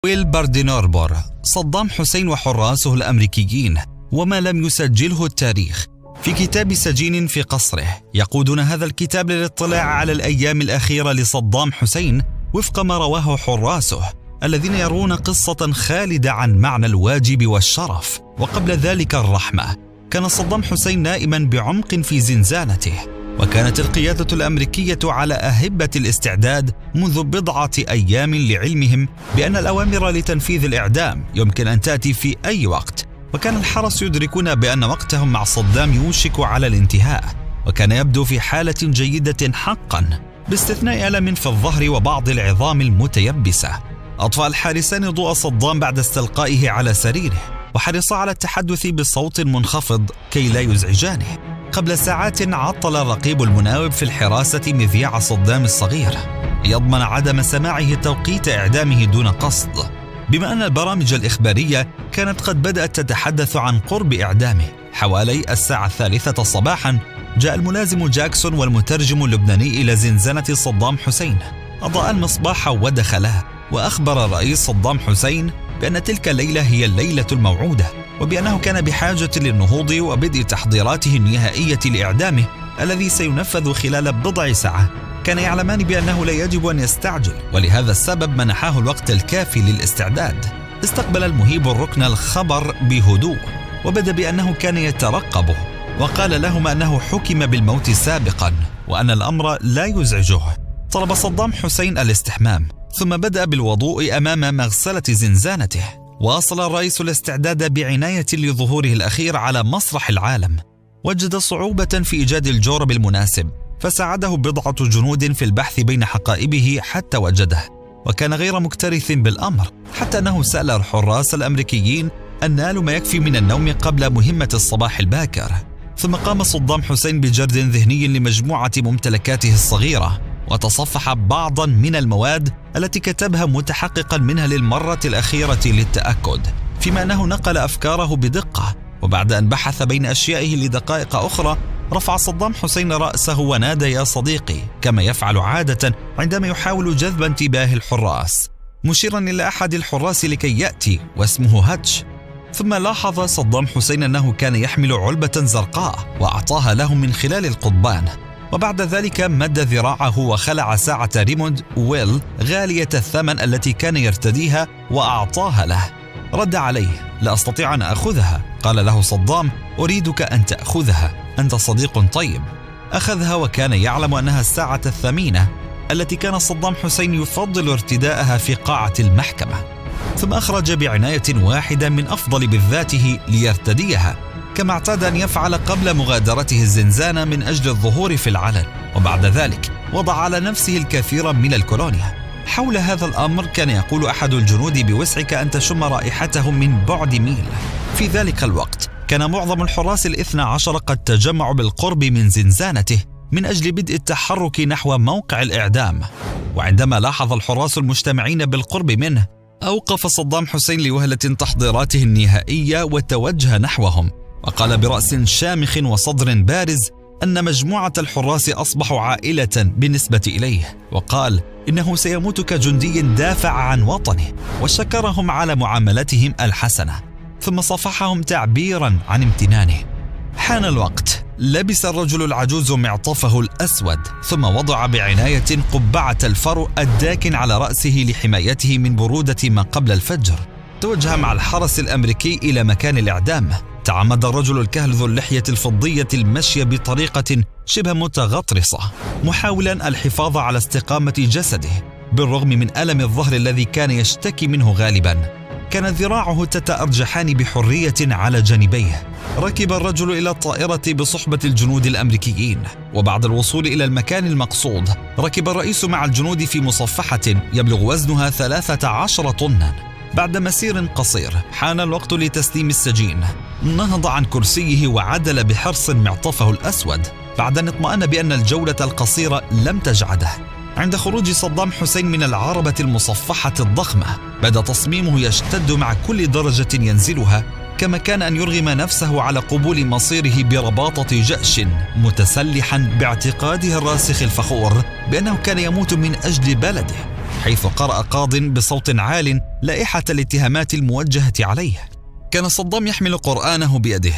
ويل باردينوربور: صدام حسين وحراسه الأمريكيين وما لم يسجله التاريخ. في كتاب سجين في قصره يقودون هذا الكتاب للاطلاع على الأيام الأخيرة لصدام حسين وفق ما رواه حراسه الذين يرون قصة خالدة عن معنى الواجب والشرف وقبل ذلك الرحمة. كان صدام حسين نائما بعمق في زنزانته، وكانت القيادة الأمريكية على أهبة الاستعداد منذ بضعة أيام لعلمهم بأن الأوامر لتنفيذ الإعدام يمكن أن تأتي في أي وقت، وكان الحرس يدركون بأن وقتهم مع صدام يوشك على الانتهاء، وكان يبدو في حالة جيدة حقا باستثناء ألم في الظهر وبعض العظام المتيبسة. أطفأ الحارسان ضوء صدام بعد استلقائه على سريره، وحرصا على التحدث بصوت منخفض كي لا يزعجانه. قبل ساعات عطل الرقيب المناوب في الحراسة مذياع صدام الصغير ليضمن عدم سماعه توقيت إعدامه دون قصد، بما أن البرامج الإخبارية كانت قد بدأت تتحدث عن قرب إعدامه. حوالي الساعة 3 صباحا جاء الملازم جاكسون والمترجم اللبناني إلى زنزانة صدام حسين، أضاء المصباح ودخلها، وأخبر الرئيس صدام حسين بأن تلك الليلة هي الليلة الموعودة، وبأنه كان بحاجة للنهوض وبدء تحضيراته النهائية لإعدامه الذي سينفذ خلال بضع ساعات. كان يعلمان بأنه لا يجب أن يستعجل، ولهذا السبب منحاه الوقت الكافي للاستعداد. استقبل المهيب الركن الخبر بهدوء، وبدا بأنه كان يترقبه، وقال لهم أنه حكم بالموت سابقا وأن الأمر لا يزعجه. طلب صدام حسين الاستحمام، ثم بدأ بالوضوء أمام مغسلة زنزانته. واصل الرئيس الاستعداد بعناية لظهوره الأخير على مسرح العالم. وجد صعوبة في إيجاد الجورب المناسب، فساعده بضعة جنود في البحث بين حقائبه حتى وجده، وكان غير مكترث بالأمر حتى أنه سأل الحراس الأمريكيين أن نالوا ما يكفي من النوم قبل مهمة الصباح الباكر. ثم قام صدام حسين بجرد ذهني لمجموعة ممتلكاته الصغيرة، وتصفح بعضا من المواد التي كتبها متحققا منها للمرة الأخيرة للتأكد، فيما أنه نقل أفكاره بدقة. وبعد أن بحث بين أشيائه لدقائق أخرى، رفع صدام حسين رأسه ونادى: يا صديقي، كما يفعل عادة عندما يحاول جذب انتباه الحراس، مشيرا إلى أحد الحراس لكي يأتي، واسمه هاتش. ثم لاحظ صدام حسين أنه كان يحمل علبة زرقاء وأعطاها له من خلال القضبان، وبعد ذلك مد ذراعه وخلع ساعة ريموند ويل غالية الثمن التي كان يرتديها وأعطاها له. رد عليه: لا أستطيع أن أخذها. قال له صدام: أريدك أن تأخذها، أنت صديق طيب. أخذها، وكان يعلم أنها الساعة الثمينة التي كان صدام حسين يفضل ارتداءها في قاعة المحكمة. ثم أخرج بعناية واحدة من أفضل بذاته ليرتديها، كما اعتاد أن يفعل قبل مغادرته الزنزانة من أجل الظهور في العلن. وبعد ذلك وضع على نفسه الكثير من الكولونيا. حول هذا الأمر كان يقول أحد الجنود: بوسعك أن تشم رائحته من بعد ميل. في ذلك الوقت كان معظم الحراس 12 قد تجمعوا بالقرب من زنزانته من أجل بدء التحرك نحو موقع الإعدام. وعندما لاحظ الحراس المجتمعين بالقرب منه، أوقف صدام حسين لوهلة تحضيراته النهائية وتوجه نحوهم، وقال برأس شامخ وصدر بارز أن مجموعة الحراس أصبحوا عائلة بالنسبة إليه، وقال إنه سيموت كجندي دافع عن وطنه، وشكرهم على معاملتهم الحسنة، ثم صفحهم تعبيرا عن امتنانه. حان الوقت. لبس الرجل العجوز معطفه الأسود، ثم وضع بعناية قبعة الفرو الداكن على رأسه لحمايته من برودة ما قبل الفجر. توجه مع الحرس الأمريكي إلى مكان الإعدام. تعمد الرجل الكهل ذو اللحية الفضية المشي بطريقة شبه متغطرسة، محاولا الحفاظ على استقامة جسده بالرغم من ألم الظهر الذي كان يشتكي منه غالبا. كانت ذراعه تتأرجحان بحرية على جانبيه. ركب الرجل إلى الطائرة بصحبة الجنود الأمريكيين، وبعد الوصول إلى المكان المقصود ركب الرئيس مع الجنود في مصفحة يبلغ وزنها 13 طنا. بعد مسير قصير حان الوقت لتسليم السجين. نهض عن كرسيه وعدل بحرص معطفه الأسود بعد أن اطمأن بأن الجولة القصيرة لم تجعده. عند خروج صدام حسين من العربة المصفحة الضخمة بدا تصميمه يشتد مع كل درجة ينزلها، كما كان أن يرغم نفسه على قبول مصيره برباطة جأش، متسلحا باعتقاده الراسخ الفخور بأنه كان يموت من أجل بلده. حيث قرأ قاض بصوت عال لائحة الاتهامات الموجهة عليه. كان صدام يحمل قرآنه بيده.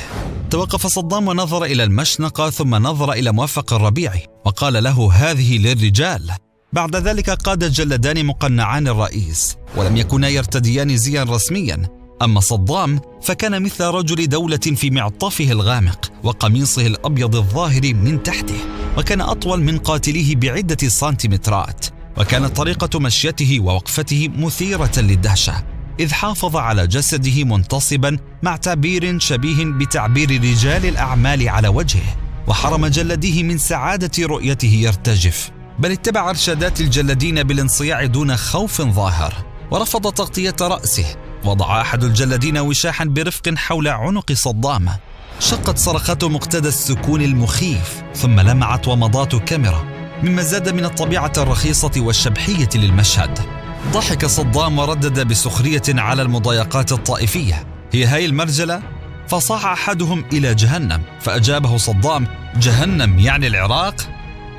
توقف صدام ونظر إلى المشنقة ثم نظر إلى موفق الربيعي وقال له: هذه للرجال. بعد ذلك قاد الجلدان مقنعان الرئيس ولم يكونا يرتديان زيا رسميا. أما صدام فكان مثل رجل دولة في معطفه الغامق وقميصه الأبيض الظاهر من تحته، وكان أطول من قاتله بعدة سنتيمترات، وكانت طريقة مشيته ووقفته مثيرة للدهشة، إذ حافظ على جسده منتصبا مع تعبير شبيه بتعبير رجال الأعمال على وجهه، وحرم جلده من سعادة رؤيته يرتجف، بل اتبع إرشادات الجلدين بالانصياع دون خوف ظاهر، ورفض تغطية رأسه. وضع أحد الجلدين وشاحا برفق حول عنق صدام. شقت صرخته مقتدى السكون المخيف، ثم لمعت ومضات كاميرا، مما زاد من الطبيعة الرخيصة والشبحية للمشهد. ضحك صدام وردد بسخرية على المضايقات الطائفية: هي هاي المرجلة؟ فصاح أحدهم: إلى جهنم. فأجابه صدام: جهنم يعني العراق؟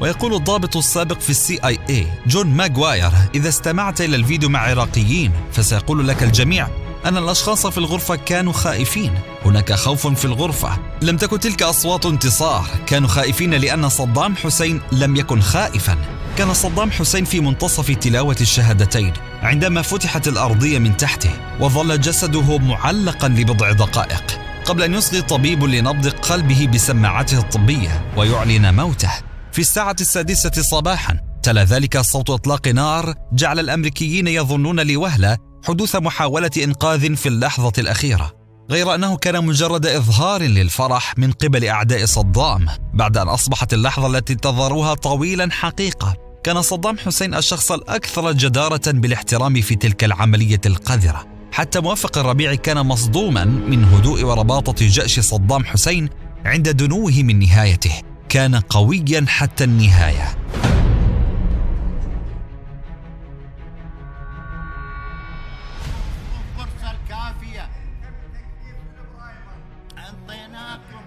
ويقول الضابط السابق في CIA جون ماغواير: إذا استمعت إلى الفيديو مع عراقيين فسيقول لك الجميع أن الأشخاص في الغرفة كانوا خائفين. هناك خوف في الغرفة، لم تكن تلك أصوات انتصار، كانوا خائفين لأن صدام حسين لم يكن خائفا. كان صدام حسين في منتصف تلاوة الشهادتين عندما فتحت الأرضية من تحته، وظل جسده معلقا لبضع دقائق قبل أن يصغي طبيب لنبض قلبه بسماعته الطبية ويعلن موته. في الساعة 6 صباحا تلا ذلك صوت إطلاق نار جعل الأمريكيين يظنون لوهلة حدوث محاولة إنقاذ في اللحظة الأخيرة، غير أنه كان مجرد إظهار للفرح من قبل أعداء صدام بعد أن أصبحت اللحظة التي انتظروها طويلا حقيقة. كان صدام حسين الشخص الأكثر جدارة بالاحترام في تلك العملية القذرة. حتى موفق الربيعي كان مصدوما من هدوء ورباطة جأش صدام حسين عند دنوه من نهايته. كان قويا حتى النهاية. الفرصة الكافية انطيناكم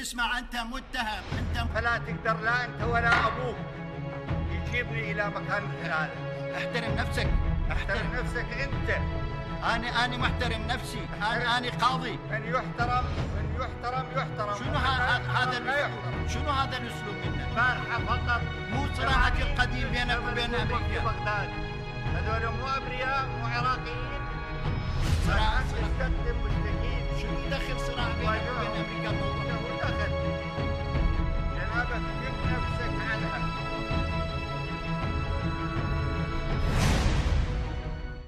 اسمع انت متهم، انت فلا تقدر لا انت ولا ابوك يجيبني الى مكان الحلال. احترم نفسك، احترم نفسك انت. أنا محترم نفسي، أنا قاضي. من يحترم يحترم. شنو هذا الأسلوب منك؟ البارحة فقط مو صراعك القديم بينك وبين أمريكا. بغداد هذول مو أبرياء مو عراقيين. صراع مستخدم مستكين. شنو دخل صراع بينك وبين أمريكا؟ له دخل.